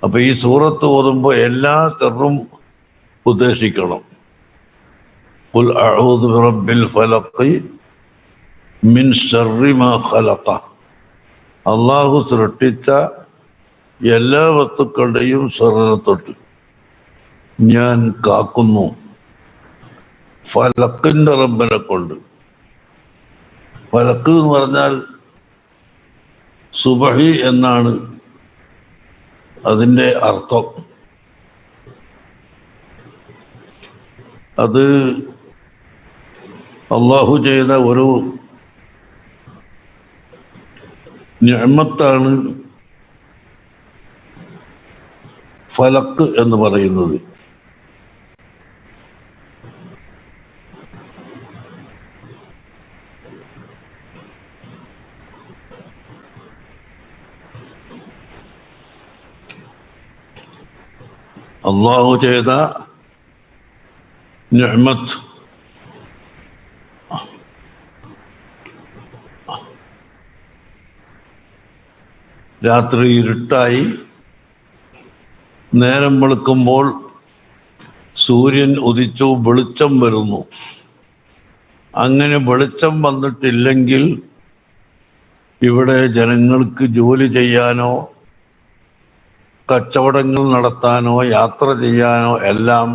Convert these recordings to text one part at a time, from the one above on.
അപ്പൊ ഈ സൂറത്ത് ഓതുമ്പോൾ എല്ലാ തെറും ഉദ്ദേശിക്കണം. ഖുൽ അഊദു ബിറബ്ബിൽ ഫലഖ് മിൻ ശർരി മാ ഖലഖ. അള്ളാഹു സൃഷ്ടിച്ച എല്ലാ വസ്തുക്കളുടെയും ശർറിനെ തൊട്ട് ഞാൻ കാക്കുന്നു. ഫലക്കിന്റെ റബ്ബിനെ കൊണ്ട്. ഫലക്ക് എന്ന് പറഞ്ഞാൽ സുബഹി എന്നാണ് അതിൻ്റെ അർത്ഥം. അത് അള്ളാഹു ചെയ്ത ഒരു നിഅമത്താണ് ഫലക്ക് എന്ന് പറയുന്നത്. അള്ളാഹു ചെയ്ത നിഅമത്ത്. രാത്രി ഇരുട്ടായി നേരം വെളുക്കുമ്പോൾ സൂര്യൻ ഉദിച്ചു, വെളിച്ചം വരുന്നു. അങ്ങനെ വെളിച്ചം വന്നിട്ടില്ലെങ്കിൽ ഇവിടെ ജനങ്ങൾക്ക് ജോലി ചെയ്യാനോ കച്ചവടങ്ങൾ നടത്താനോ യാത്ര ചെയ്യാനോ എല്ലാം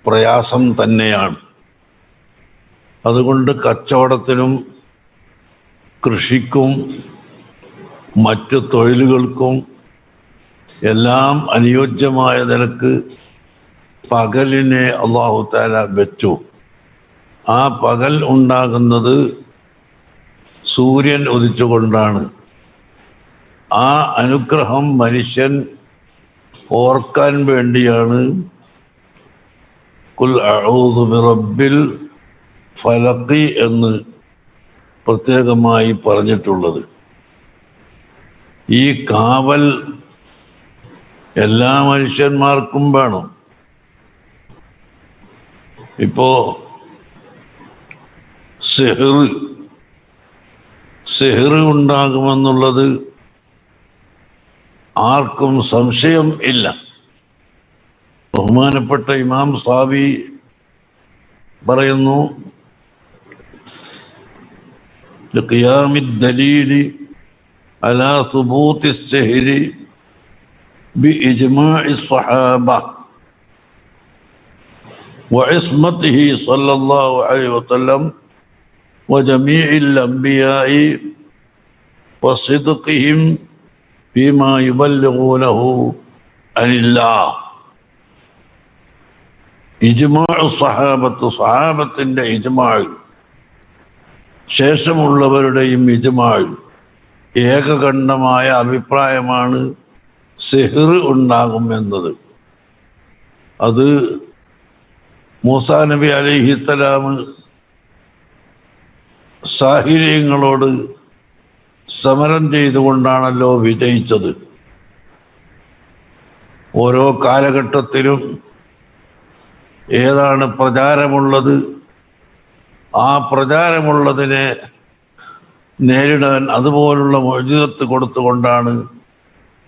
പ്രയാസം തന്നെയാണ്. അതുകൊണ്ട് കച്ചവടത്തിനും കൃഷിക്കും മറ്റ് തൊഴിലുകൾക്കും എല്ലാം അനുയോജ്യമായ നിലക്ക് പകലിനെ അല്ലാഹു തആല വെച്ചു. ആ പകൽ ഉണ്ടാകുന്നത് സൂര്യൻ ഉദിച്ചുകൊണ്ടാണ്. ആ അനുഗ്രഹം മനുഷ്യൻ ഓർക്കാൻ വേണ്ടിയാണ് ഖുൽ അഊദു ബിറബ്ബിൽ ഫലഖ് എന്ന് പ്രത്യേകമായി പറഞ്ഞിട്ടുള്ളത്. ഈ കാവൽ എല്ലാ മനുഷ്യന്മാർക്കും വേണം. ഇപ്പോ സിഹ്ർ ഉണ്ടാകുമെന്നുള്ളത് ആർക്കും സംശയം ഇല്ല. ബഹുമാനപ്പെട്ട ഇമാം സാവി പറയുന്നു, ഖിയാമിദ് ദലീലി അലാ സുബൂത്തി സിഹ്രി ബിഇജ്മാഇ സ്വഹാബ വഇസ്മതിഹി സ്വല്ലല്ലാഹു അലൈഹി വസല്ലം വജമീഇൽ അംബിയാഇ വസിദ്ഖിഹിം ഫീമാ യുബല്ലിഗൂനഹു അനില്ലാഹ്. ഇജ്മാഉ സ്വഹാബത്ത്, സ്വഹാബത്തിന്റെ ഇജ്മാഅ്, ശേഷമുള്ളവരുടെയും ഇജ്മാഅ്, ഏകകണ്ഠമായ അഭിപ്രായമാണ് സിഹ്ർ ഉണ്ടാകും എന്നത്. അത് മൂസാ നബി അലൈഹിസ്സലാം സാഹിര്യങ്ങളോട് സമരം ചെയ്തുകൊണ്ടാണല്ലോ വിജയിച്ചത്. ഓരോ കാലഘട്ടത്തിലും ഏതാണ് പ്രചാരമുള്ളത്, ആ പ്രചാരമുള്ളതിനെ നേരിടാൻ അതുപോലുള്ള മുഅ്ജിസത്ത് കൊടുത്തുകൊണ്ടാണ്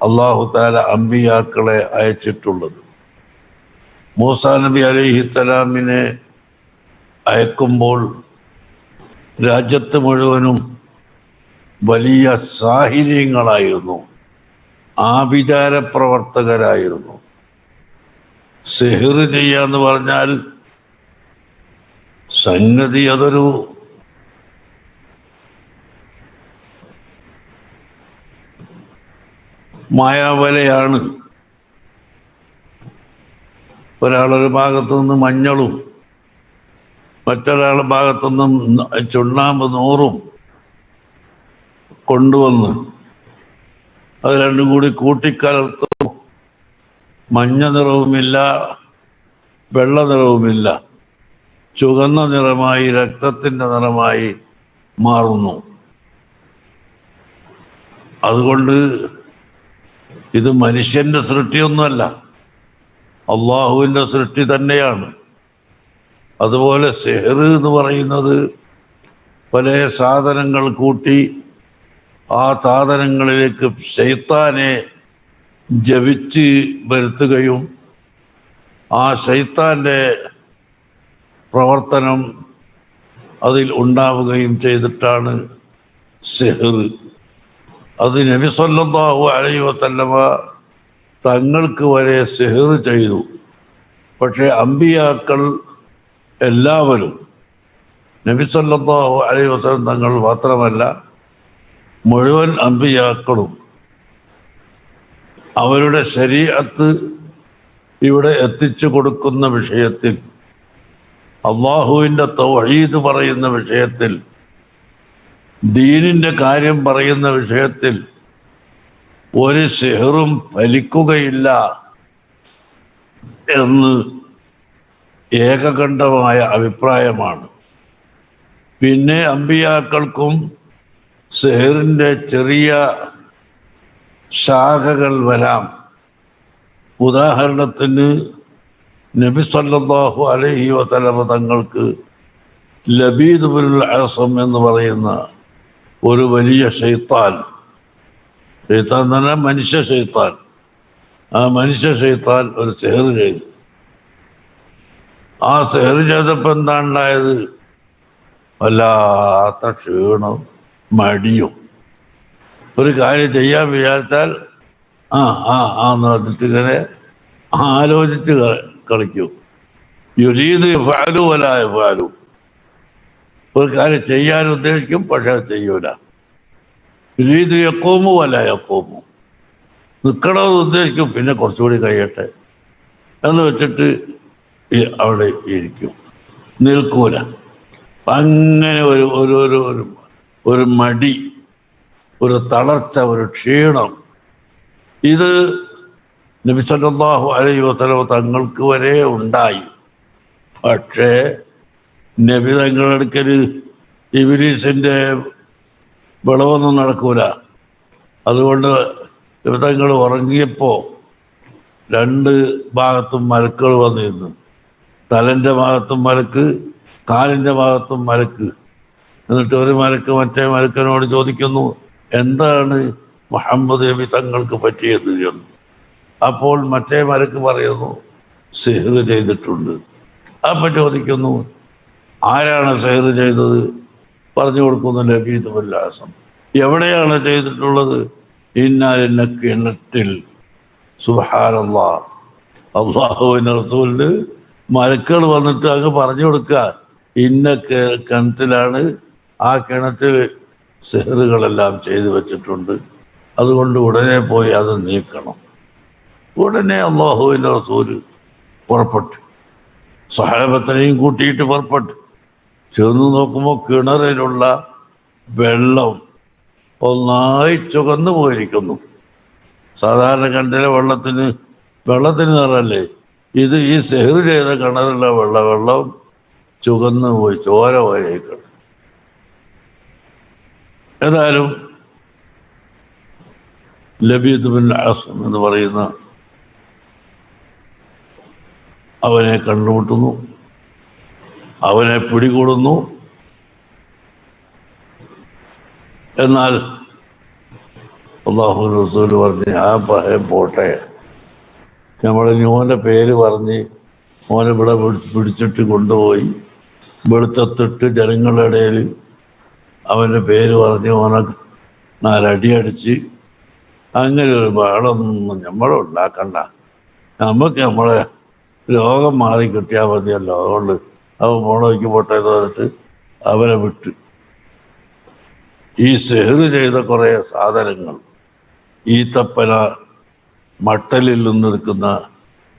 അല്ലാഹു തആല അമ്പിയാക്കളെ അയച്ചിട്ടുള്ളത്. മൂസാ നബി അലൈഹിസ്സലാമിനെ അയക്കുമ്പോൾ രാജ്യത്ത് മുഴുവനും വലിയ സാഹിര്യങ്ങളായിരുന്നു, ആഭിചാര പ്രവർത്തകരായിരുന്നു. സിഹ്ർ ചെയ്യാന്ന് പറഞ്ഞാൽ സംഗതി അതൊരു മായാവലയാണ്. ഒരാളൊരു ഭാഗത്തു നിന്ന് മഞ്ഞളും മറ്റൊരാളുടെ ഭാഗത്തുനിന്നും ചുണ്ണാമ്പ് നൂറും കൊണ്ടുവന്ന് അത് രണ്ടും കൂടി കൂട്ടിക്കലർത്തു. മഞ്ഞ നിറവുമില്ല, വെള്ള നിറവുമില്ല, ചുവന്ന നിറമായി, രക്തത്തിൻ്റെ നിറമായി മാറുന്നു. അതുകൊണ്ട് ഇത് മനുഷ്യന്റെ സൃഷ്ടിയൊന്നുമല്ല, അള്ളാഹുവിൻ്റെ സൃഷ്ടി തന്നെയാണ്. അതുപോലെ സിഹ്ർ എന്ന് പറയുന്നത് പല സാധനങ്ങൾ കൂട്ടി ആ സാധനങ്ങളിലേക്ക് ശൈത്താനെ ജപിച്ച് വരുത്തുകയും ആ ശൈത്താൻ്റെ പ്രവർത്തനം അതിൽ ഉണ്ടാവുകയും ചെയ്തിട്ടാണ് സിഹ്ർ. അത് നബി സല്ലല്ലാഹു അലൈഹി വസല്ലമ തങ്ങൾക്ക് വരെ സിഹ്ർ ചെയ്തു. പക്ഷേ അമ്പിയാക്കൾ എല്ലാവരും, നബി സല്ലല്ലാഹു അലൈഹി വസല്ലം തങ്ങൾ മാത്രമല്ല, മുഴുവൻ അമ്പിയാക്കളും അവരുടെ ശരീഅത്ത് ഇവിടെ എത്തിച്ചു കൊടുക്കുന്ന വിഷയത്തിൽ, അള്ളാഹുവിൻ്റെ തൗഹീദ് പറയുന്ന വിഷയത്തിൽ, ദീനിൻ്റെ കാര്യം പറയുന്ന വിഷയത്തിൽ ഒരു സിഹ്റും ഫലിക്കുകയില്ല എന്ന് ഏകകണ്ഠമായ അഭിപ്രായമാണ്. പിന്നെ അമ്പിയാക്കൾക്കും സിഹ്റിൻ്റെ ചെറിയ ശാഖകൾ വരാം. ഉദാഹരണത്തിന് നബി സല്ലല്ലാഹു അലൈഹി വസല്ലമ തങ്ങൾക്ക് ലബീദ് ഇബ്നുൽ അസം എന്ന് പറയുന്ന ഒരു വലിയ ശൈത്താൻ എന്ന് പറഞ്ഞാൽ മനുഷ്യ ശൈത്താൻ, ആ മനുഷ്യ ശൈത്താൻ ഒരു സിഹ്ർ ചെയ്തു. ആ സിഹ്ർ ചെയ്തപ്പോൾ എന്താ ഉണ്ടായത്? വല്ലാത്ത ക്ഷീണവും മടിയും. ഒരു കാര്യം ചെയ്യാൻ വിചാരിച്ചാൽ എന്ന് പറഞ്ഞിട്ട് ഇങ്ങനെ ആലോചിച്ച് കളിക്കും. യുരീദ് യഫ്അലു വലാ യഫ്അലു. ഒരു കാര്യം ചെയ്യാൻ ഉദ്ദേശിക്കും, പക്ഷെ അത് ചെയ്യൂല. യുരീദ് യഖൂമു വലാ യഖൂമു. നിൽക്കണമെന്ന് ഉദ്ദേശിക്കും, പിന്നെ കുറച്ചുകൂടി കഴിയട്ടെ എന്ന് വെച്ചിട്ട് അവിടെ ഇരിക്കും, നിൽക്കൂല. അങ്ങനെ ഒരു ഒരു ഒരു ഒരു മടി, ഒരു തളർച്ച, ഒരു ക്ഷീണം. ഇത് നബി സല്ലല്ലാഹു അലൈഹി വസല്ലം തങ്ങൾക്ക് വരെ ഉണ്ടായി. പക്ഷേ നബി തങ്ങളുടെ അടുക്കൽ ഇബ്ലീസിൻ്റെ വിളവൊന്നും നടക്കൂല. അതുകൊണ്ട് നബി തങ്ങൾ ഉറങ്ങിയപ്പോൾ രണ്ട് ഭാഗത്തും മലക്കുകൾ വന്നിരുന്നു. തലൻ്റെ ഭാഗത്തും മലക്ക്, കാലിൻ്റെ ഭാഗത്തും മലക്ക്. എന്നിട്ട് ഒരു മലക്ക് മറ്റേ മലക്കനോട് ചോദിക്കുന്നു, എന്താണ് മുഹമ്മദ് നബി തങ്ങൾക്ക് പറ്റിയത് എന്ന്. അപ്പോൾ മറ്റേ മലക്ക് പറയുന്നു, സിഹ്ർ ചെയ്തിട്ടുണ്ട്. അപ്പം ചോദിക്കുന്നു, ആരാണ് സിഹ്ർ ചെയ്തത്? പറഞ്ഞു കൊടുക്കുന്നു, ലബീദ് ഇബ്നുൽ അസം. എവിടെയാണ് ചെയ്തിട്ടുള്ളത്? ഇന്നാലിന്ന കിണറ്റിൽ. സുബ്ഹാനല്ലാഹ്. അല്ലാഹുവിൻ്റെ റസൂലിന് മലക്കുകൾ വന്നിട്ട് അങ്ങ് പറഞ്ഞു കൊടുക്കുക, ഇന്ന കിണറ്റിലാണ്, ആ കിണറ്റിൽ സിഹ്റുകളെല്ലാം ചെയ്തു വെച്ചിട്ടുണ്ട്, അതുകൊണ്ട് ഉടനെ പോയി അത് നീക്കണം. ഉടനെ അല്ലാഹുവിൻ്റെ റസൂല് പുറപ്പെട്ടു, സഹാബത്തിനെയും കൂട്ടിയിട്ട് പുറപ്പെട്ടു. ചെന്ന് നോക്കുമ്പോൾ കിണറിലുള്ള വെള്ളം ഒന്നായി ചുവന്നു പോയിരിക്കുന്നു. സാധാരണ കിണറ്റിലെ വെള്ളത്തിന് നിറല്ലേ, ഇത് ഈ സിഹ്ർ ചെയ്ത കിണറിലെ വെള്ളം ചുവന്നു പോയി, ചോര പോലെയൊക്കെ. ഏതായാലും ലബീദ് ഇബ്നുൽ അസം എന്ന് പറയുന്ന അവനെ കണ്ടുമുട്ടുന്നു, അവനെ പിടികൂടുന്നു. എന്നാൽ അല്ലാഹു റസൂൽ പറഞ്ഞ്, ആ ഭയം പോട്ടെ, നമ്മളിനി ഓൻ്റെ പേര് പറഞ്ഞ് ഓനെ ഇവിടെ പിടിച്ചിട്ട് കൊണ്ടുപോയി വെളുത്തത്തിട്ട് ജനങ്ങളുടെ ഇടയിൽ അവൻ്റെ പേര് പറഞ്ഞ് ഓനെ 4 അടി അടിച്ച്, അങ്ങനെ ഒരു ബഹളമൊന്നും നമ്മളുണ്ടാക്കണ്ട, നമുക്ക് നമ്മളെ രോഗം മാറി കിട്ടിയാൽ മതിയല്ലോ, അതുകൊണ്ട് അവൻ പോണോയ്ക്ക് പോട്ടെ എന്ന് പറഞ്ഞിട്ട് അവനെ വിട്ട്. ഈ സിഹ്ർ ചെയ്ത കുറേ സാധനങ്ങൾ, ഈത്തപ്പന, മട്ടലിൽ നിന്നെടുക്കുന്ന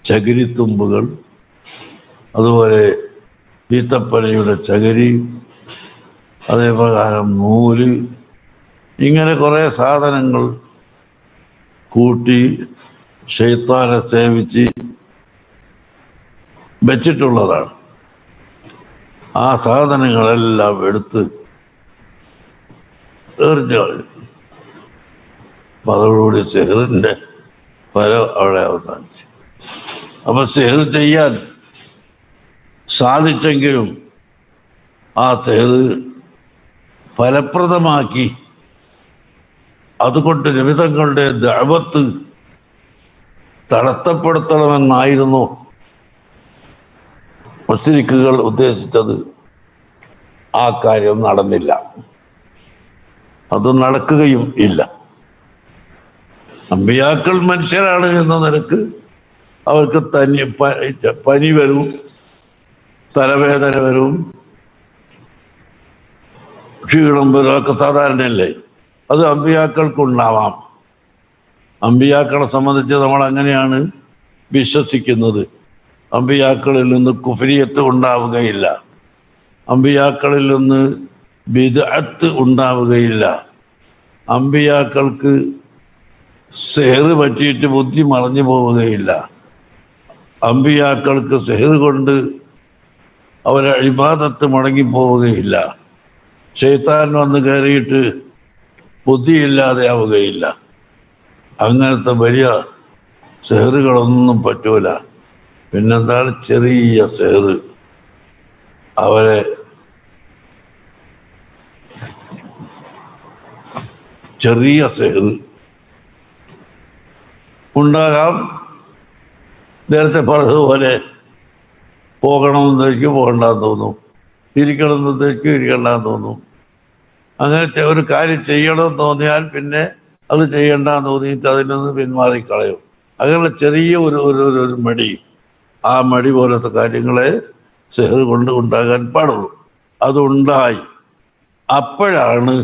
ചകിരിത്തുമ്പുകൾ, അതുപോലെ ഈത്തപ്പനയുടെ ചകിരി, അതേപ്രകാരം നൂല്, ഇങ്ങനെ കുറേ സാധനങ്ങൾ കൂട്ടി ശൈത്താനെ സേവിച്ച് വെച്ചിട്ടുള്ളതാണ്. ആ സാധനങ്ങളെല്ലാം എടുത്ത് എറിഞ്ഞു കളഞ്ഞു. അപ്പം അതോടുകൂടി സിഹ്റിൻ്റെ ഫലം അവിടെ അവസാനിച്ചു. അപ്പം സിഹ്ർ ചെയ്യാൻ സാധിച്ചെങ്കിലും ആ സിഹ്ർ ഫലപ്രദമാക്കി, അതുകൊണ്ട് നബി തങ്ങളുടെ ദഅവത്ത് തടസ്സപ്പെടുത്തണമെന്നായിരുന്നു മുശ്രിക്കുകൾ ഉദ്ദേശിച്ചത്. ആ കാര്യം നടന്നില്ല, അത് നടക്കുകയും ഇല്ല. അമ്പിയാക്കൾ മനുഷ്യരാണ് എന്ന നിലക്ക് അവർക്ക് പനി വരും, തലവേദന വരും, ക്ഷീണം വരും, ഒക്കെ സാധാരണയല്ലേ. അത് അമ്പിയാക്കൾക്കുണ്ടാവാം. അമ്പിയാക്കളെ സംബന്ധിച്ച് നമ്മൾ അങ്ങനെയാണ് വിശ്വസിക്കുന്നത്. അമ്പിയാക്കളിൽ നിന്ന് കുഫ്രിയത്ത് ഉണ്ടാവുകയില്ല, അമ്പിയാക്കളിൽ നിന്ന് ബിദ്അത്ത് ഉണ്ടാവുകയില്ല, അമ്പിയാക്കൾക്ക് സെഹർ പറ്റിയിട്ട് ബുദ്ധി മറഞ്ഞു പോവുകയില്ല, അമ്പിയാക്കൾക്ക് സെഹർ കൊണ്ട് അവരെ ഇബാദത്ത് മുടങ്ങിപ്പോവുകയില്ല, ശൈത്താൻ വന്ന് കയറിയിട്ട് ബുദ്ധിയില്ലാതെ ആവുകയില്ല. അങ്ങനത്തെ വലിയ സെഹറുകളൊന്നും പറ്റൂല. പിന്നെന്താണ് ചെറിയ സെഹർ, അവരെ ചെറിയ സെഹർ ഉണ്ടാകാം. നേരത്തെ പറഞ്ഞതുപോലെ പോകണമെന്ന് ഉദ്ദേശിക്കും പോകണ്ടെന്ന് തോന്നും, ഇരിക്കണമെന്ന് ഉദ്ദേശിക്കും ഇരിക്കണ്ടെന്ന് തോന്നും. അങ്ങനെ ഒരു കാര്യം ചെയ്യണമെന്ന് തോന്നിയാൽ പിന്നെ അത് ചെയ്യണ്ടെന്ന് തോന്നിയിട്ട് അതിൽ നിന്ന് പിന്മാറിക്കളയും. അങ്ങനെയുള്ള ചെറിയ ഒരു മടി, ആ മടി പോലത്തെ കാര്യങ്ങളെ സെഹർ കൊണ്ട് ഉണ്ടാകാൻ പാടുള്ളൂ. അതുണ്ടായി. അപ്പോഴാണ്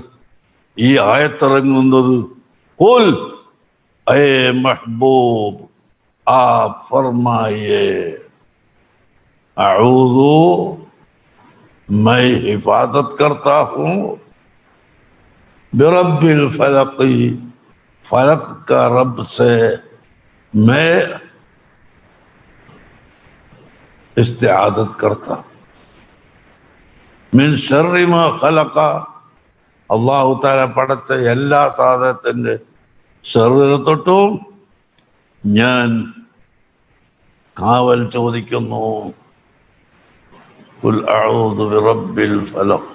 ഈ ആയത്തിറങ്ങുന്നത്. ഖുൽ ऐ महबूब आप फरमाइए अऊज़ु मैं हिफाजत करता हूँ बिरब्बिल फलक़ी, फलक का रब से मैं इस्तिआदत करता, मिन शर्रि मा खलक़ा, അല്ലാഹു തആല പടച്ച എല്ലാ സാധനത്തിൻ്റെ ഷർറിനെ തൊട്ടും ഞാൻ കാവൽ ചോദിക്കുന്നു. ഖുൽ അഊദു ബിറബ്ബിൽ ഫലഖ്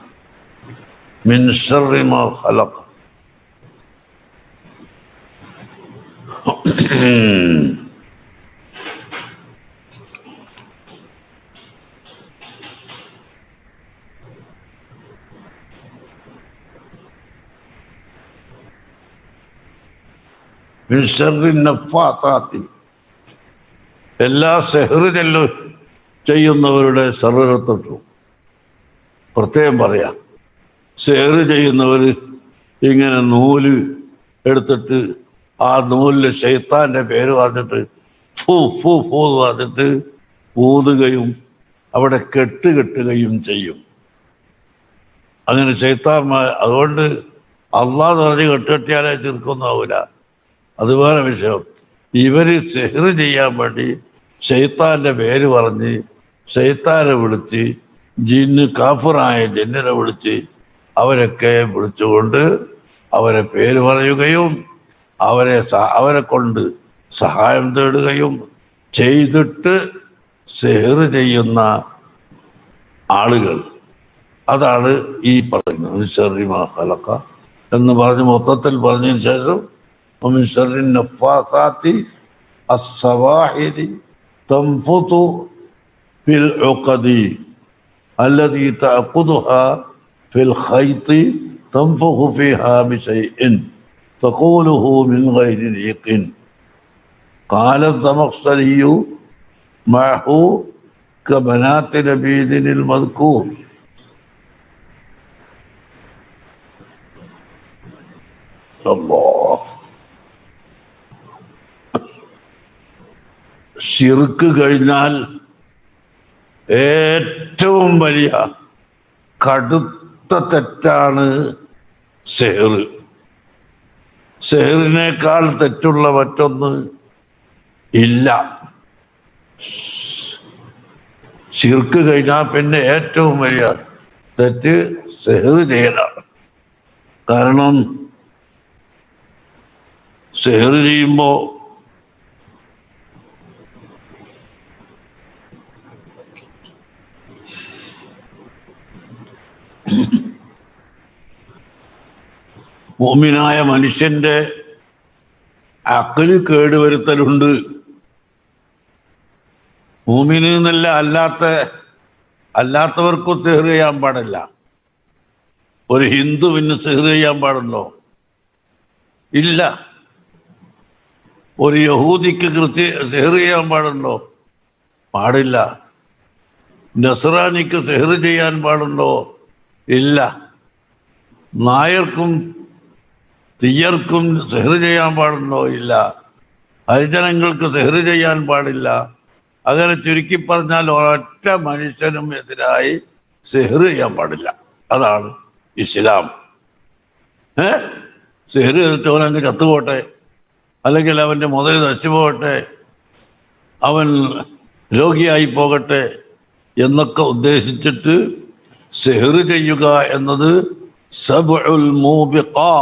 മിൻ ശർരി മാ ഖലഖ്. മിൻ ശർരി നഫ്ഫാത്താത്തി, എല്ലാ സെഹ്റ് ചെയ്യുന്നവരുടെ ഷർറിനെ തൊട്ടും. പ്രത്യേകം പറയാം, സെഹ്റ് ചെയ്യുന്നവർ ഇങ്ങനെ നൂല് എടുത്തിട്ട് ആ നൂലിൽ ശൈത്താൻ്റെ പേര് പറഞ്ഞിട്ട് ഫൂ ഫൂ ഫൂ പറഞ്ഞിട്ട് ഊതുകയും അവിടെ കെട്ടുകെട്ടുകയും ചെയ്യും. അങ്ങനെ ശൈത്താന്മാർ, അതുകൊണ്ട് അള്ളാഹ് പറഞ്ഞ് കെട്ടുകെട്ടിയാലേ ചെറുക്കൊന്നാവൂല, അത് വേറെ വിഷയം. ഇവര് സെഹ്റ് ചെയ്യാൻ വേണ്ടി ശൈത്താൻ്റെ പേര് പറഞ്ഞ് ശൈത്താനെ വിളിച്ച്, ജിന്ന് കാഫിറായ ജിന്നിനെ വിളിച്ച് അവരൊക്കെ വിളിച്ചുകൊണ്ട് അവരെ പേര് പറയുകയും അവരെ കൊണ്ട് സഹായം തേടുകയും ചെയ്തിട്ട് സെഹ്റ് ചെയ്യുന്ന ആളുകൾ. അതാണ് ഈ പറയുന്നത് ശർരി മാ ഖലഖ എന്ന് പറഞ്ഞ് മൊത്തത്തിൽ പറഞ്ഞതിന് ശേഷം ومن شر النفاثات السواحل تنفث في العقد الذي تعقدها في الخيط تنفخ فيها بشيء تقوله من غير ريق. قال الزمخشري معه كبنات لبيد المذكور. الله. ശിർക്ക് കഴിഞ്ഞാൽ ഏറ്റവും വലിയ കടുത്ത തെറ്റാണ് സെഹ്റ്. സെഹ്റിനേക്കാൾ തെറ്റുള്ള മറ്റൊന്ന് ഇല്ല. ശിർക്ക് കഴിഞ്ഞാൽ പിന്നെ ഏറ്റവും വലിയ തെറ്റ് സെഹ്റ് ചെയ്യലാണ്. കാരണം സെഹ്റ് ചെയ്യുമ്പോൾ മുഅ്മിനായ മനുഷ്യന്റെ അഖ്ല് കേടുവരുത്തലുണ്ട്, മൂമിന് എന്നല്ല, അല്ലാത്തവർക്കും സിഹർ ചെയ്യാൻ പാടില്ല. ഒരു ഹിന്ദുവിന് സിഹർ ചെയ്യാൻ പാടുണ്ടോ? ഇല്ല. ഒരു യഹൂദിക്ക് സിഹർ ചെയ്യാൻ പാടുണ്ടോ? പാടില്ല. നസ്രാനിക്ക് സിഹർ ചെയ്യാൻ പാടുണ്ടോ? ഇല്ല. നായർക്കും തീയർക്കും സിഹർ ചെയ്യാൻ പാടുണ്ടോ? ഇല്ല. ഹരിജനങ്ങൾക്ക് സിഹർ ചെയ്യാൻ പാടില്ല. അങ്ങനെ ചുരുക്കി പറഞ്ഞാൽ ഒരൊറ്റ മനുഷ്യനും എതിരായി സിഹർ ചെയ്യാൻ പാടില്ല. അതാണ് ഇസ്ലാം. സിഹർ ചെയ്തിട്ട് അവനങ്ങ് ചത്തുപോട്ടെ, അല്ലെങ്കിൽ അവൻ്റെ മുതൽ നശിച്ചുപോകട്ടെ, അവൻ രോഗിയായി പോകട്ടെ എന്നൊക്കെ ഉദ്ദേശിച്ചിട്ട് സിഹർ ചെയ്യുക എന്നത് സബ്ഉൽ മൂബിഖാ,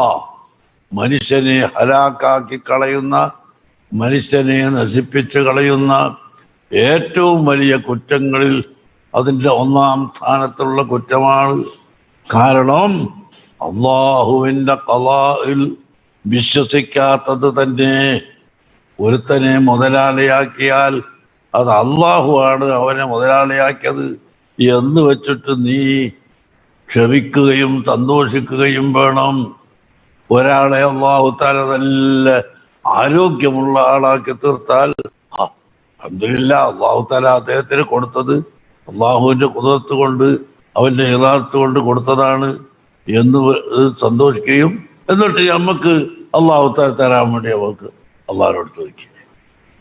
മനുഷ്യനെ ഹലാക്കാക്കി കളയുന്ന, മനുഷ്യനെ നശിപ്പിച്ച് കളയുന്ന ഏറ്റവും വലിയ കുറ്റങ്ങളിൽ അതിൻ്റെ ഒന്നാം സ്ഥാനത്തുള്ള കുറ്റമാണ്. കാരണം അള്ളാഹുവിൻ്റെ ഖളാഇൽ വിശ്വസിക്കാത്തത് തന്നെ. ഒരുത്തനെ മുതലാളിയാക്കിയാൽ അത് അള്ളാഹുവാണ് അവനെ മുതലാളിയാക്കിയത് എന്ന് വെച്ചിട്ട് നീ ക്ഷമിക്കുകയും സന്തോഷിക്കുകയും വേണം. ഒരാളെ അള്ളാഹു തആല നല്ല ആരോഗ്യമുള്ള ആളാക്കി തീർത്താൽ അൽഹംദുലില്ലാഹ്, അള്ളാഹു തആല അദ്ദേഹത്തിന് കൊടുത്തത് അള്ളാഹുവിൻ്റെ ഖുദ്റത്ത് കൊണ്ട്, അവൻ്റെ ഇറാദത്ത് കൊണ്ട് കൊടുത്തതാണ് എന്ന് സന്തോഷിക്കുകയും, എന്നിട്ട് നമുക്ക് അള്ളാഹു തആല തരാൻ വേണ്ടി അവർക്ക് അള്ളാഹിനോട് ചോദിക്കുക.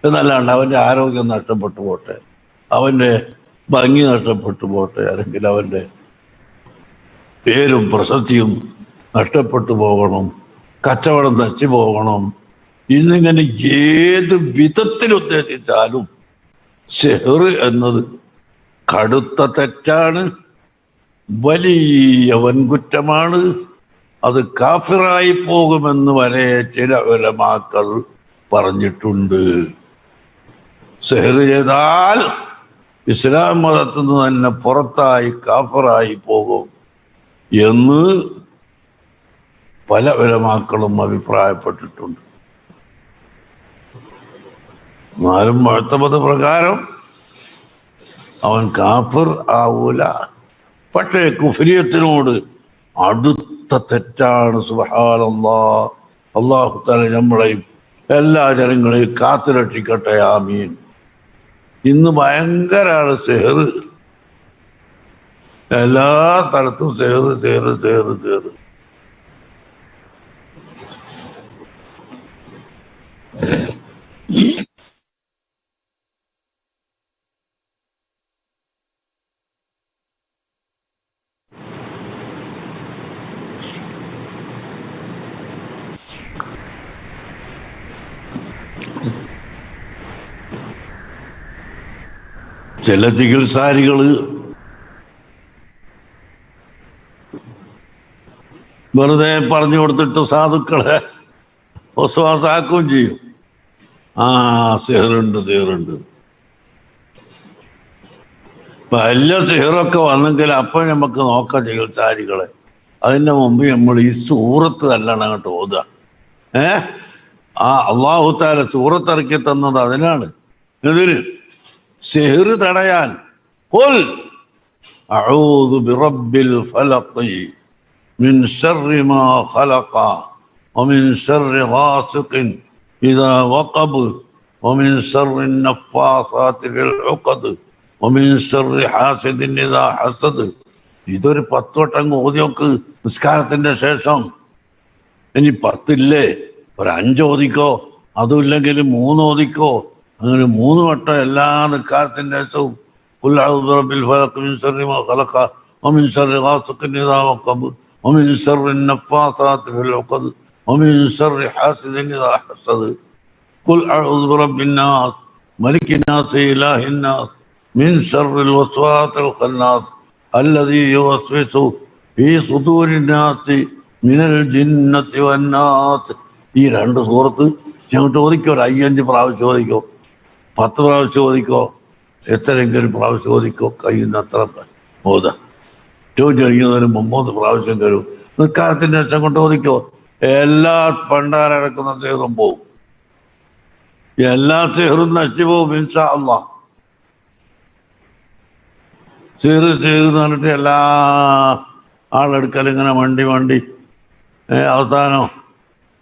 എന്നല്ലാണ്ട് അവൻ്റെ ആരോഗ്യം നഷ്ടപ്പെട്ടു പോട്ടെ, അവൻ്റെ ഭംഗി നഷ്ടപ്പെട്ടു പോട്ടെ, അല്ലെങ്കിൽ അവൻ്റെ പേരും പ്രശസ്തിയും നഷ്ടപ്പെട്ടു പോകണം, കച്ചവടം നശിച്ചു പോകണം, ഇന്നിങ്ങനെ ഏത് വിധത്തിൽ ഉദ്ദേശിച്ചാലും സിഹർ എന്നത് കടുത്ത തെറ്റാണ്, വലിയ വൻകുറ്റമാണ്. അത് കാഫിറായി പോകുമെന്ന് വരെ ചില ഉലമാക്കൾ പറഞ്ഞിട്ടുണ്ട്. സിഹർ ചെയ്താൽ ഇസ്ലാം മതത്തിൽ നിന്ന് തന്നെ പുറത്തായി കാഫിറായി പോകും എന്ന് പല ഉലമാക്കളും അഭിപ്രായപ്പെട്ടിട്ടുണ്ട്. എന്നാലും മുഅ്തമദ് പ്രകാരം അവൻ കാഫിർ ആവൂല. പക്ഷേ കുഫ്രിയത്തിനോട് അടുത്ത തെറ്റാണ്. സുബ്ഹാനല്ലാഹ്. അല്ലാഹു തആല നമ്മളെയും എല്ലാ ജനങ്ങളെയും കാത്തു രക്ഷിക്കട്ടെ. ആമീൻ. ഇന്ന് ഭയങ്കരാണ് സിഹർ. എല്ലാ സ്ഥലത്തും സിഹർ സിഹർ സിഹർ സിഹർ. ചില ചികിത്സാരികള് വെറുതെ പറഞ്ഞു കൊടുത്തിട്ട് സാധുക്കളെ ഒസ്വാസാക്കുകയും ചെയ്യും. സിഹറുണ്ട് സിഹറുണ്ട്. വലിയ സിഹറൊക്കെ വന്നെങ്കിൽ അപ്പം നമുക്ക് നോക്കാം ചികിത്സാരികളെ. അതിൻ്റെ മുമ്പ് നമ്മൾ ഈ സൂറത്ത് നല്ലോണം അങ്ങോട്ട് ഓതുക. അല്ലാഹു തആല സൂറത്ത് ഇറക്കി തന്നത് അതിനാണ്. ഇതിന് സിഹർ തടയാൻ ഖുൽ അഊദു ബിറബ്ബിൽ ഫലഖി മിൻ ശർരി മാ ഖലഖ വമിൻ ശർരി ഗാസിഖിൻ ഇദാ വഖബ് വമിൻ ശർരി നഫ്ഫാസാതി ഫിൽ ഉഖദ് വമിൻ ശർരി ഹാസിദിൻ ഇദാ ഹസദ്. ഇതൊരു 10 വട്ടം ഓതി നോക്ക് നിസ്കാരത്തിന്റെ ശേഷം. ഇനി 10 ഇല്ലേ, ഒരു 5 ഓതിക്കോ, അതുമില്ലെങ്കിൽ 3 ഓതിക്കോ. അങ്ങനെ 3 വട്ടം എല്ലാ നിസ്കാരത്തിന്റെ ശേഷവും ഖുൽ അഊദു ബിറബ്ബിൽ ഫലഖ് മിൻ ശർരി മാ ഖലഖ വമിൻ ശർരി ഗാസിഖിൻ ഇദാ വഖബ് വമിൻ ശർരി നഫ്ഫാസാതി ഫിൽ ഉഖദ് വമിൻ ശർരി ഹാസിദിൻ ഇദാ ഹസദ്. ഖുൽ അഊദു ബിറബ്ബിൻ നാസ് മലിക്കിൻ നാസ് ഇലാഹിൻ നാസ് മിൻ ശർരിൽ വസ്വാസിൽ ഖന്നാസ് അല്ലദീ യുവസ്വിസു ഫീ സുദൂരിൻ നാസ് മിനൽ ജിന്നത്തി വന്നാസ്. ഈ 2 സൂറത്ത് ഞങ്ങോട്ട് ഓദിക്കോ. ഒരു 5 പ്രാവശ്യം ഓദിക്കോ, 10 പ്രാവശ്യം ഓദിക്കോ, എത്രയെങ്കിലും പ്രാവശ്യം ഓദിക്കോ. കഴിയുന്നത്ര ഓത. ഏറ്റവും ചെറിയതൊരു 30 പ്രാവശ്യം കയറും. നിസ്കാരത്തിൻ്റെ ശേഷം കൊണ്ട് ഓദിക്കോ. എല്ലാ പണ്ടാരടക്കുന്ന സിഹറും പോവും, എല്ലാ സിഹറും നശിച്ചു പോവും ഇൻഷാ അല്ലാഹ്. എന്ന് പറഞ്ഞിട്ട് എല്ലാ ആളെടുക്കൽ ഇങ്ങനെ വണ്ടി അവസാനം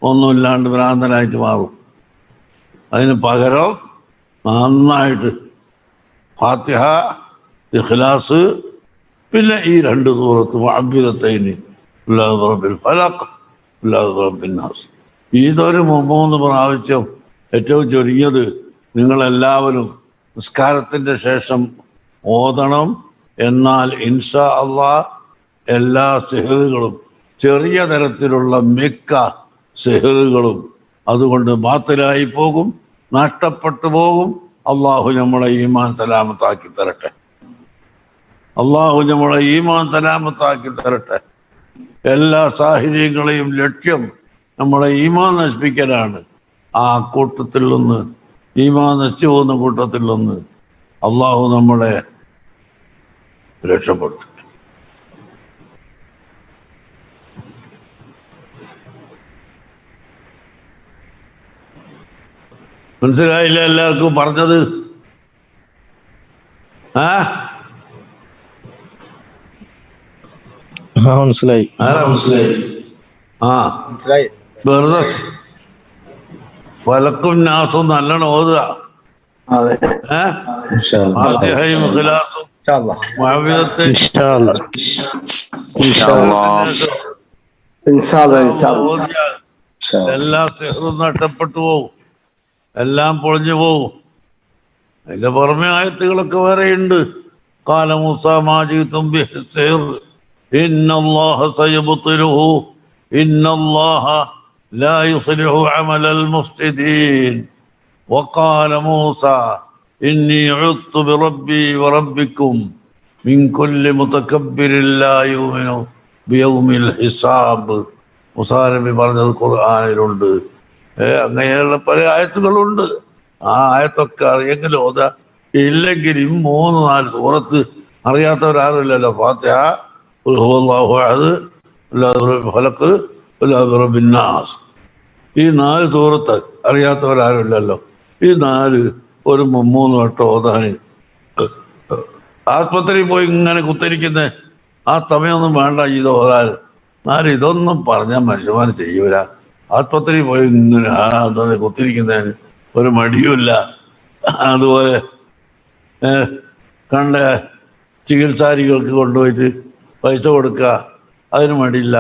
ഒന്നുമില്ലാണ്ട് ഭ്രാന്തനായിട്ട് മാറും. അതിന് പകരം നന്നായിട്ട് ഫാത്തിഹ, ഇഖ്ലാസ്, പിന്നെ ഈ 2 സൂറത്ത് മുഅവ്വിദത്തൈനി, ഖുൽ റബ്ബിൽ ഫലഖ്, ഖുൽ റബ്ബിൻ നാസ്, ഇതൊരു 3 പ്രാവശ്യം ഏറ്റവും ചുരുങ്ങിയത് നിങ്ങളെല്ലാവരും നിസ്കാരത്തിൻ്റെ ശേഷം ഓതണം. എന്നാൽ ഇൻഷാ അള്ളാഹ് എല്ലാ സിഹറുകളും, ചെറിയ തരത്തിലുള്ള മിക്ക സിഹറുകളും അതുകൊണ്ട് ബാത്തിലായി പോകും, നഷ്ടപ്പെട്ടു പോകും. അള്ളാഹു നമ്മളെ ഈമാൻ സലാമത്താക്കി തരട്ടെ. അള്ളാഹു നമ്മളെ ഈമാൻ സലാമത്താക്കി തരട്ടെ. എല്ലാ സാഹചര്യങ്ങളെയും ലക്ഷ്യം നമ്മളെ ഈമാൻ നശിപ്പിക്കലാണ്. ആ കൂട്ടത്തിൽ നിന്ന്, ഈമാൻ നശിച്ചു പോകുന്ന കൂട്ടത്തിൽ നിന്ന് അള്ളാഹു നമ്മളെ രക്ഷപ്പെടുത്തും. മനസ്സിലായില്ല എല്ലാവർക്കും പറഞ്ഞത്? മനസ്സിലായി. വെറുതെ ഫലക്കും നാസും നല്ലോണം ഓതുക. ഫാത്തിഹയും ഇഖ്ലാസും എല്ലാ സിഹറും നഷ്ടപ്പെട്ടു പോവും, എല്ലാം പൊളിഞ്ഞു പോവും. അതിന്റെ പുറമെ ആയത്തുകളൊക്കെ വേറെയുണ്ട്. ഖാല മൂസാ മാ ജിഇതും ബിഹി സിഹ്ർ ഇന്നല്ലാഹ സയബ്തിലുഹു ഇന്നല്ലാഹ ലാ യുസ്ലിഹു അമലൽ മുഫ്സിദീൻ വഖാല മൂസാ ഇന്നി ഉദ്തു ബിറബ്ബി വറബ്ബിക്കും മിൻ കുല്ലി മുതകബ്ബിരിൻ ലാ യുമിനു ബിയൗമിൽ ഹിസാബ്. മൂസാ നബി പറഞ്ഞത് ഖുർആനിലുണ്ട്. അങ്ങനെയുള്ള പല ആയത്തുകളുണ്ട്. ആ ആയത്തൊക്കെ അറിയെങ്കിലും ഓതാ, ഇല്ലെങ്കിലും 3-4 സൂറത്ത് അറിയാത്തവരാരുമില്ലല്ലോ. ഫാത്തിഹ, ഖുൽ ഹുവല്ലാഹു അഹദ്, ഖുൽ ഫലഖ്, ഖുൽ റബ്ബിൻ നാസ്, ഈ 4 സൂറത്ത് അറിയാത്തവരാരുമില്ലല്ലോ. ഈ 4 ഒരു 3 വട്ടം ഓതാന് ആസ്പത്രിയിൽ പോയി ഇങ്ങനെ കുത്തിരിക്കുന്ന ആ സമയമൊന്നും വേണ്ട ഇത് ഓതാൻ. എന്നാലും ഇതൊന്നും പറഞ്ഞാൽ മനുഷ്യന്മാർ ചെയ്യൂല. ആസ്പത്രിയിൽ പോയി ഇങ്ങനെ അതോടെ കുത്തിരിക്കുന്നതിന് ഒരു മടിയുമില്ല. അതുപോലെ കണ്ട ചികിത്സാരികൾക്ക് കൊണ്ടുപോയിട്ട് പൈസ കൊടുക്കുക, അതിന് മടിയില്ല.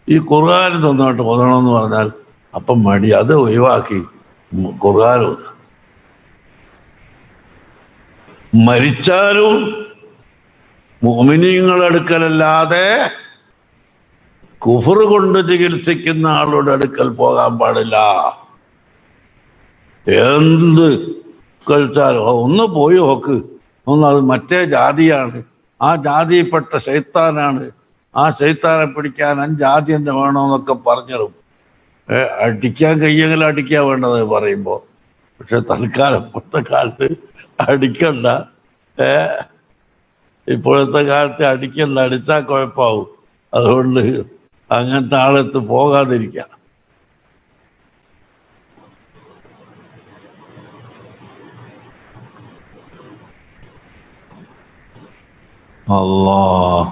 ഈ ഖുർആൻ തന്നോട്ട് ഓതണമെന്ന് പറഞ്ഞാൽ അപ്പം മടി, അത് ഒഴിവാക്കി ഖുർആൻ മരിച്ചാലും മുഅ്മിനീങ്ങളുടെ അടുക്കലല്ലാതെ കുഫർ കൊണ്ട് ചികിത്സിക്കുന്ന ആളുടെ അടുക്കൽ പോകാൻ പാടില്ല. എന്ത് കഴിച്ചാലും ഒന്ന് പോയി നോക്ക്. അത് മറ്റേ ജാതിയാണ്, ആ ജാതിയിൽപ്പെട്ട ശൈത്താനാണ്, ആ ശൈത്താനെ പിടിക്കാൻ 5 ജാതി തന്നെ വേണമെന്നൊക്കെ പറഞ്ഞിരും. അടിക്കാൻ കഴിയെങ്കിൽ അടിക്കാൻ വേണ്ടത് പറയുമ്പോൾ. പക്ഷെ തൽക്കാലം ഇപ്പോഴത്തെ കാലത്ത് അടിക്കണ്ട. ഇപ്പോഴത്തെ കാലത്ത് അടിക്കണ്ട, അടിച്ചാൽ കുഴപ്പമാവും. അതുകൊണ്ട് അങ്ങനത്തെ ആളെത്ത് പോകാതിരിക്കാം. അല്ലാഹ്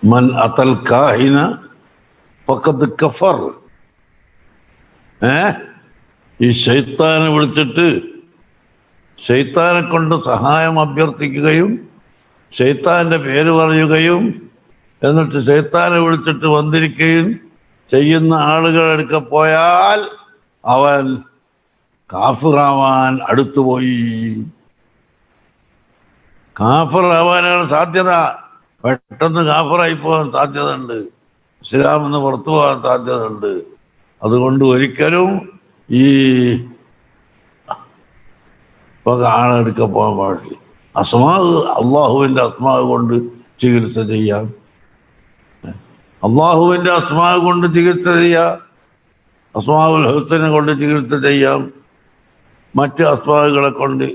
മൻ അതൽ കാഹിന ഫഖദ് കഫർ. ഈ ശൈത്താനെ വിളിച്ചിട്ട് ശൈത്താനെ കൊണ്ട് സഹായം അഭ്യർത്ഥിക്കുകയും ശൈത്താന്റെ പേര് പറയുകയും എന്നിട്ട് ശൈത്താനെ വിളിച്ചിട്ട് വന്നിരിക്കുകയും ചെയ്യുന്ന ആളുകളെടുക്ക പോയാൽ അവൻ കാഫിറാവാൻ അടുത്തുപോയി. കാഫിറാവാനാണ് സാധ്യത. പെട്ടെന്ന് കാഫിറായി പോകാൻ സാധ്യത ഉണ്ട്, ഇസ്ലാമിൽ നിന്ന് പുറത്തു പോകാൻ സാധ്യത ഉണ്ട്. അതുകൊണ്ട് ഒരിക്കലും ഈ ആളെടുക്ക പോകാൻ പാടില്ല. അള്ളാഹുവിൻ്റെ അസ്മാവ് കൊണ്ട് ചികിത്സ ചെയ്യാം, അള്ളാഹുവിൻ്റെ അസ്മാവ് കൊണ്ട് ചികിത്സ ചെയ്യാം, അസ്മാവുൽ ഹുസ്നെ കൊണ്ട് ചികിത്സ ചെയ്യാം, മറ്റ് അസ്മാവുകളെ കൊണ്ട്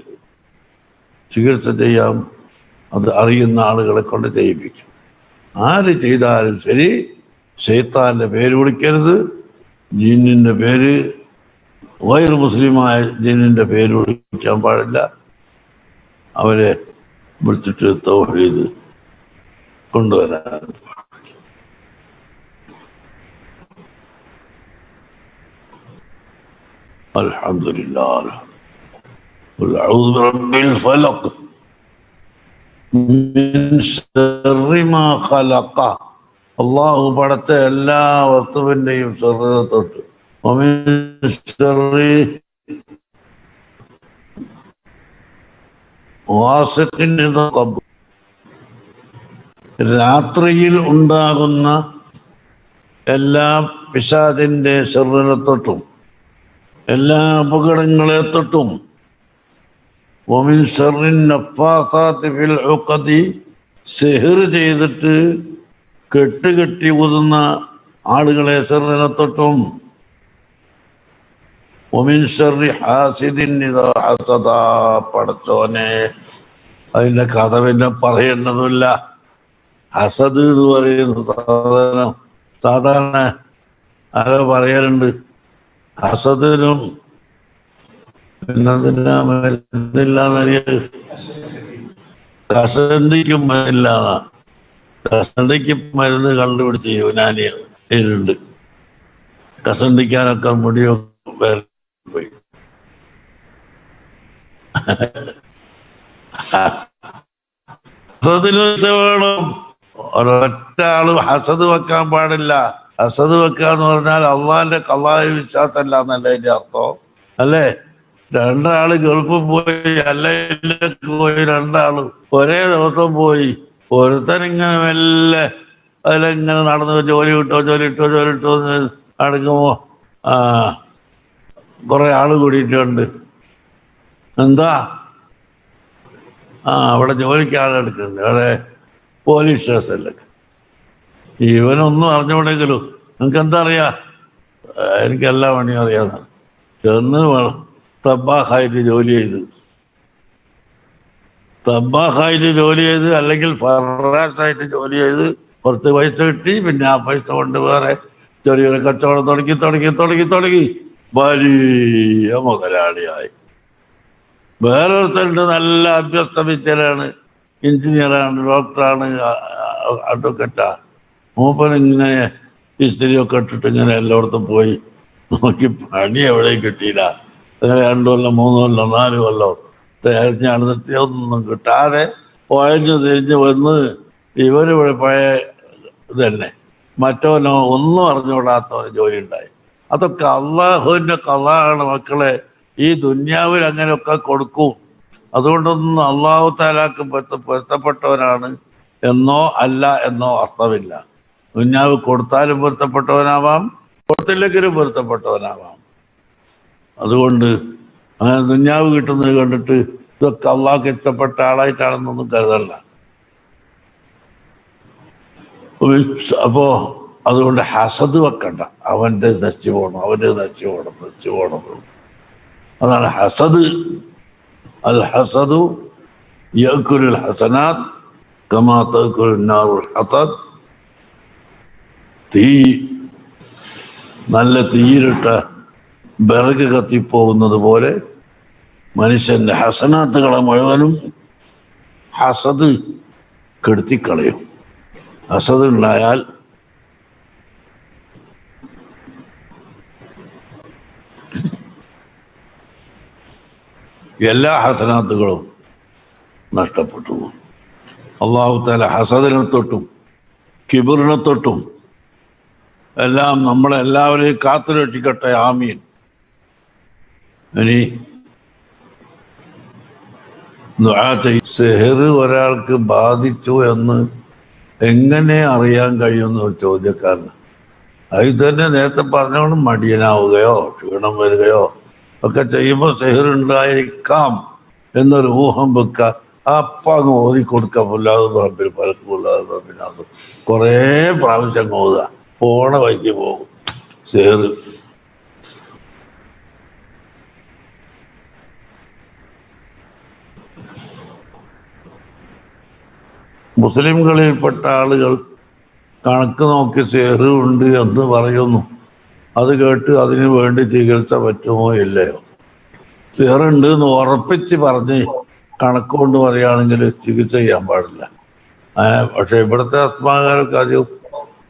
ചികിത്സ ചെയ്യാം. അത് അറിയുന്ന ആളുകളെ കൊണ്ട് ചെയ്യിപ്പിക്കും. ആര് ചെയ്താലും ശരി ശൈത്താന്റെ പേര് വിളിക്കരുത്. ജിന്നിന്റെ പേര്, ഗൈർ മുസ്ലിമായ ജിന്നിന്റെ പേര് വിളിക്കാൻ പാടില്ല. അവരെ വിളിച്ചിട്ട് തൗഹീദ് കൊണ്ടുവരാൻ. അൽഹംദുലില്ലാഹ്. ഖുൽ അഊദു ബിറബ്ബിൽ ഫലഖ് മിൻ ശർരി മാ ഖലഖ. അല്ലാഹു പടച്ച എല്ലാ വസ്തുവിന്റെയും ശർറിനെ തൊട്ട്. വമിൻ ശർരി ഗാസിഖിൻ ഇദാ ഖബ. രാത്രിയിൽ ഉണ്ടാകുന്ന എല്ലാ പിശാചിന്റെ ശർറിനെ തൊട്ടും എല്ലാ അപകടങ്ങളെ തൊട്ടും. വമിൻ ശർരി നഫ്ഫാസാത്തി ഫിൽ ഉഖദി. സിഹ്ർ ചെയ്തിട്ട് കെട്ടുകെട്ടി ഊതുന്ന ആളുകളെ ശർറിനെ തൊട്ടും. വമിൻ ശർരി ഹാസിദിൻ ഇദാ ഹസദ. പടച്ചോനെ, അതിന്റെ കഥ പിന്നെ പറയേണ്ടതില്ല. ഹസദ് എന്ന് പറയുന്ന സാധാരണ ആരോ പറയാറുണ്ട്. ഹസദിനും പിന്നെന്തിനാ മരുന്നില്ലാന്നറിയ, കഷണ്ടിക്കും മരുന്നില്ലാന്ന. കഷണ്ടിക്ക് മരുന്ന് കണ്ടുപിടിച്ച് യുനാനിയുണ്ട്. കഷണ്ടിക്കാനൊക്കെ മുടിയൊക്കെ പോയി. ഹസദിന് വേണം. ഒരൊറ്റ ആള് ഹസദ് വെക്കാൻ പാടില്ല. ഹസദ് വെക്കാന്ന് പറഞ്ഞാൽ അള്ളാന്റെ ഖളാഇ വിശ്വാസമല്ല എന്നല്ല അതിന്റെ അർത്ഥം, അല്ലേ? രണ്ടാള് ഗൾഫിൽ പോയി, അല്ലയിലേക്ക് പോയി, രണ്ടാള് ഒരേ ദിവസം പോയി. ഒരുത്തൻ ഇങ്ങനെ മെല്ലെ അതിലിങ്ങനെ നടന്ന് ജോലി കിട്ടോ അടുക്കുമ്പോ കുറെ ആള് കൂടിയിട്ടുണ്ട്. എന്താ? അവിടെ ജോലിക്ക് ആളെടുക്കുന്നുണ്ട്, അവിടെ പോലീസ് സ്റ്റേഷനിലൊക്കെ. ഇവനൊന്നും അറിഞ്ഞുകൂടെങ്കിലും നിങ്ങൾക്ക് എന്താ അറിയാ? എനിക്കെല്ലാ പണിയും അറിയാന്നാണ്. ചെന്ന് തബ്ബാഹായിട്ട് ജോലി ചെയ്ത് അല്ലെങ്കിൽ ഫറാസായിട്ട് ജോലി ചെയ്ത് കുറച്ച് പൈസ കിട്ടി. പിന്നെ ആ പൈസ കൊണ്ട് വേറെ ചെറിയൊരു കച്ചവടം തുടങ്ങി വലിയ മുതലാളിയായി. വേറൊരുത്തരുണ്ട്, നല്ല അഭ്യസ്ത വിദ്യരാണ്, എഞ്ചിനീയറാണ്, ഡോക്ടറാണ്, അഡ്വക്കറ്റാ. മൂപ്പനിങ്ങനെ ഇസ്തിരിയൊക്കെ ഇട്ടിട്ട് ഇങ്ങനെ എല്ലായിടത്തും പോയി നോക്കി. പണി എവിടെയും കിട്ടിയില്ല. അങ്ങനെ 2 കൊല്ലം 3 കൊല്ലം 4 കൊല്ലം തേർച്ച് നടന്നിട്ട് ഒന്നും കിട്ടാതെ പോയഞ്ഞു തിരിഞ്ഞ് വന്ന് ഇവര് പഴയ ഇതന്നെ. മറ്റവനോ ഒന്നും അറിഞ്ഞുകൂടാത്തവന് ജോലി ഉണ്ടായി. അതൊക്കെ അള്ളാഹുവിന്റെ ഖളാഅാണ് മക്കളെ. ഈ ദുന്യാവിൽ അങ്ങനെയൊക്കെ കൊടുക്കും. അതുകൊണ്ടൊന്നും അള്ളാഹു തആലാക്ക് പൊരുത്തപ്പെട്ടവനാണ് എന്നോ അല്ല എന്നോ അർത്ഥമില്ല. ദുന്യാവ് കൊടുത്താലും പൊരുത്തപ്പെട്ടവനാവാം, കൊടുത്തില്ലെങ്കിലും പൊരുത്തപ്പെട്ടവനാവാം. അതുകൊണ്ട് അങ്ങനെ ദുന്യാവ് കിട്ടുന്നത് കണ്ടിട്ട് ഇതൊക്കെ അള്ളാഹ്ക്ക് ഇഷ്ടപ്പെട്ട ആളായിട്ടാണെന്നൊന്നും കരുതണ്ട. അപ്പോ അതുകൊണ്ട് ഹസദ് വെക്കണ്ട. അവന്റെ നശിച്ചു പോകണം. അതാണ് ഹസദ്. അൽ ഹസദു യഅ്കുലുൽ ഹസനാത്ത് കമാ തഅ്കുലുൻ നാറുൽ ഹതബ്. തീ നല്ല തീയിലിട്ട വിറക് കത്തിപ്പോകുന്നത് പോലെ മനുഷ്യന്റെ ഹസനാത്തുകളെ മുഴുവനും ഹസദ് കെടുത്തിക്കളയും. ഹസദ് ഉണ്ടായാൽ എല്ലാ ഹസനാത്തുകളും നഷ്ടപ്പെട്ടു. അല്ലാഹു തആല ഹസദിനെ തൊട്ടും കിബറിനെ തൊട്ടും എല്ലാം നമ്മളെല്ലാവരെയും കാത്തു രക്ഷിക്കട്ടെ. ആമീൻ. ഇനി സിഹ്ർ ഒരാൾക്ക് ബാധിച്ചു എന്ന് എങ്ങനെ അറിയാൻ കഴിയുന്ന ഒരു ചോദ്യക്കാരന്. അത് തന്നെ നേരത്തെ പറഞ്ഞോണ്ട് മടിയനാവുകയോ ക്ഷീണം വരികയോ ഒക്കെ ചെയ്യുമ്പോൾ സിഹ്ർ ഉണ്ടായിരിക്കാം എന്നൊരു ഊഹം വെക്കുക. അങ്ങ് ഓതി കൊടുക്കുക. പുല്ലാതെ പറമ്പിൽ പലക്കുള്ളാതെ പറമ്പിനകത്ത് കുറേ പ്രാവശ്യം ഓതുക. പോണ വഴിക്ക് പോകും സിഹ്ർ. മുസ്ലിംകളിൽപ്പെട്ട ആളുകൾ കണക്ക് നോക്കി സിഹ്റ് ഉണ്ട് എന്ന് പറയുന്നു. അത് കേട്ട് അതിന് വേണ്ടി ചികിത്സ പറ്റുമോ ഇല്ലയോ? സിഹ്റുണ്ട് എന്ന് ഉറപ്പിച്ച് പറഞ്ഞ് കണക്ക് കൊണ്ട് പറയുകയാണെങ്കിൽ ചികിത്സ ചെയ്യാൻ പാടില്ല. പക്ഷെ ഇവിടുത്തെ ആത്മാകാരൊക്കെ അധികം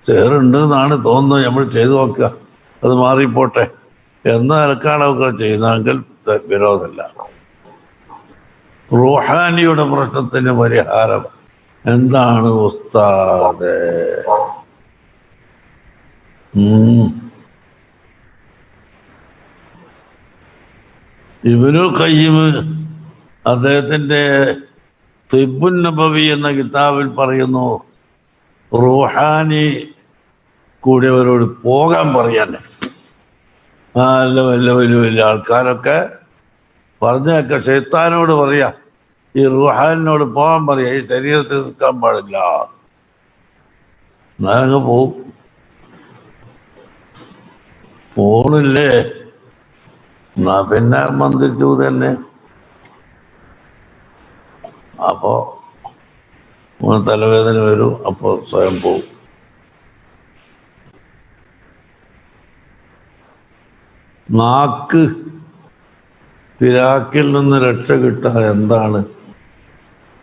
സിഹ്റുണ്ട് എന്നാണ് തോന്നുന്നത്, നമ്മൾ ചെയ്തു നോക്കുക, അത് മാറിപ്പോട്ടെ എന്ന നിലക്കാണൊക്കെ ചെയ്യുന്നതെങ്കിൽ വിരോധമില്ല. റൂഹാനിയുടെ പ്രശ്നത്തിന് പരിഹാരം എന്താണ് ഉസ്താദേ? ഇബ്നുൽ ഖയ്യിം അദ്ദേഹത്തിന്റെ തിബ്ബുൻ നബവി എന്ന കിതാബിൽ പറയുന്നു, റൂഹാനി കൂടിയവരോട് പോകാൻ പറയാൻ. നല്ല വലിയ വലിയ വലിയ ആൾക്കാരൊക്കെ പറഞ്ഞൊക്കെ ശൈത്താനോട് പറയാ, ഈ റൂഹാനിനോട് പോകാൻ പറയാ, ഈ ശരീരത്തിൽ നിൽക്കാൻ പാടില്ല. എന്നാലങ്ങ് പോവും. പോണില്ലേ എന്നാ പിന്നെ മന്ത്രിച്ചു തന്നെ. അപ്പോ തലവേദന വരും, അപ്പോ സ്വയം പോവും. നാക്ക് പിരാക്കിൽ നിന്ന് രക്ഷ കിട്ടാൻ എന്താണ്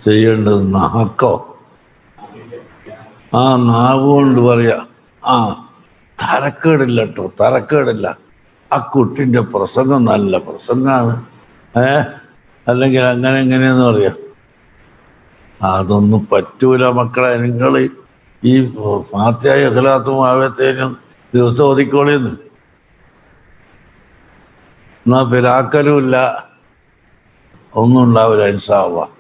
ചെയ്യേണ്ടത്? നാക്കോ? നാവ് കൊണ്ട് പറയാ, തരക്കേടില്ല കേട്ടോ, തരക്കേടില്ല, ആ കുട്ടിൻ്റെ പ്രസംഗം നല്ല പ്രസംഗമാണ്, അല്ലെങ്കിൽ അങ്ങനെ എങ്ങനെയെന്ന് പറയാം. അതൊന്നും പറ്റൂല മക്കളെ. നിങ്ങൾ ഈ ഫാത്തിഹ ഇഖ്ലാസും ആവത്തേനും ദിവസം ഒതുക്കോളിന്ന്. എന്നാ പിരാക്കലുമില്ല, ഒന്നും ഉണ്ടാവില്ല ഇൻഷാ അല്ലാഹ്.